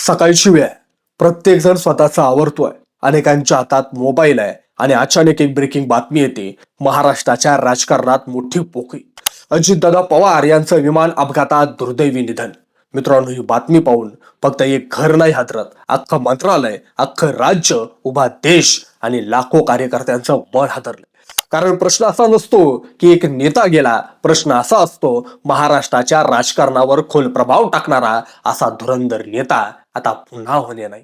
सकाळची वेळ आहे. प्रत्येक जण स्वतःचा आवरतोय. अनेकांच्या हातात मोबाईल आहे आणि अचानक एक ब्रेकिंग बातमी येते. महाराष्ट्राच्या राजकारणात मोठी पोकळी. अजितदादा पवार यांचं विमान अपघातात दुर्दैवी निधन. मित्रांनो, ही बातमी पाहून फक्त एक घर नाही हादरत, अख्खं मंत्रालय, अख्खं राज्य, उभा देश आणि लाखो कार्यकर्त्यांचं मन हादरलं. कारण प्रश्न असा नसतो की एक नेता गेला, प्रश्न असा असतो महाराष्ट्राच्या राजकारणावर खोल प्रभाव टाकणारा असा धुरंधर नेता आता पुन्हा होणे नाही.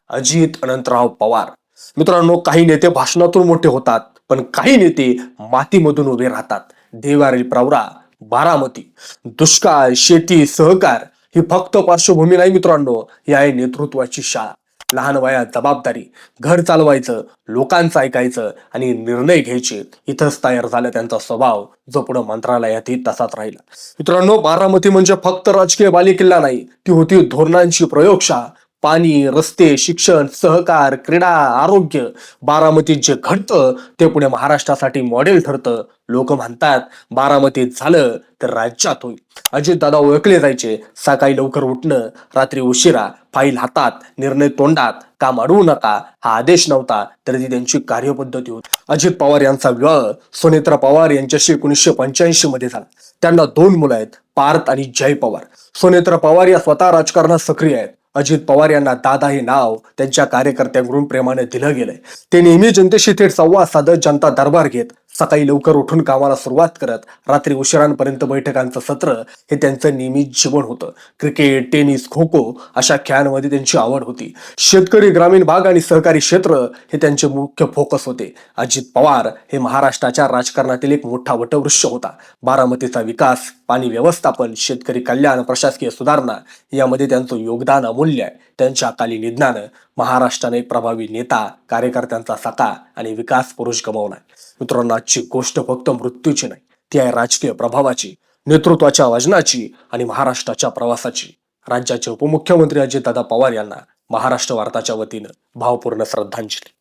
अजित अनंतराव पवार. मित्रांनो, काही नेते भाषणातून मोठे होतात, पण काही नेते मातीमधून उभे राहतात. देवारी प्रवरा, बारामती, दुष्काळ, शेती, सहकार ही फक्त पार्श्वभूमी नाही मित्रांनो, ही आहे नेतृत्वाची शाळा. लहान वयात जबाबदारी, घर चालवायचं, लोकांचं ऐकायचं आणि निर्णय घ्यायचे, इथंच तयार झाला त्यांचा स्वभाव, जो पुढे मंत्रालयातही तसाच राहिला. मित्रांनो, बारामती म्हणजे फक्त राजकीय बालेकिल्ला नाही, ती होती धोरणांची प्रयोगशाळा. पाणी, रस्ते, शिक्षण, सहकार, क्रीडा, आरोग्य, बारामतीत जे घडतं ते पुणे महाराष्ट्रासाठी मॉडेल ठरतं. लोक म्हणतात बारामतीत झालं तर राज्यात होईल. अजितदादा ओळखले जायचे सकाळी लवकर उठणं, रात्री उशिरा, फाईल हातात, निर्णय तोंडात, काम अडवू नका हा आदेश नव्हता, तर ती त्यांची कार्यपद्धती होती. अजित पवार यांचा विवाह सुनेत्रा पवार यांच्याशी 1985 मध्ये झाला. त्यांना 2 मुलं आहेत, पार्थ आणि जय पवार. सुनेत्रा पवार या स्वतः राजकारणात सक्रिय आहेत. अजित पवार यांना दादा हे नाव त्यांच्या कार्यकर्त्यांकडून प्रेमाने दिलं गेलंय. ते नेहमी जनतेशी थेट संवाद साधत, जनता दरबार घेत, सकाळी लवकर उठून कामाला सुरुवात करत, रात्री उशिरांपर्यंत बैठकांचं सत्र हे त्यांचं नेहमीच जीवन होतं. क्रिकेट, टेनिस, खो खो अशा खेळांमध्ये त्यांची आवड होती. शेतकरी, ग्रामीण भाग आणि सहकारी क्षेत्र हे त्यांचे मुख्य फोकस होते. अजित पवार हे महाराष्ट्राच्या राजकारणातील एक मोठा वटवृक्ष होता. बारामतीचा विकास, पाणी व्यवस्थापन, शेतकरी कल्याण, प्रशासकीय सुधारणा यामध्ये त्यांचं योगदान अमूल्य आहे. त्यांच्या अकाली निधनानं महाराष्ट्राने एक प्रभावी नेता, कार्यकर्त्यांचा सखा आणि विकास पुरुष गमावलाय. मित्रांनो, आजची गोष्ट फक्त मृत्यूची नाही, ती आहे राजकीय प्रभावाची, नेतृत्वाच्या वजनाची आणि महाराष्ट्राच्या प्रवासाची. राज्याचे उपमुख्यमंत्री अजितदादा पवार यांना महाराष्ट्र वार्ताच्या वतीनं भावपूर्ण श्रद्धांजली.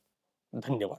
धन्यवाद.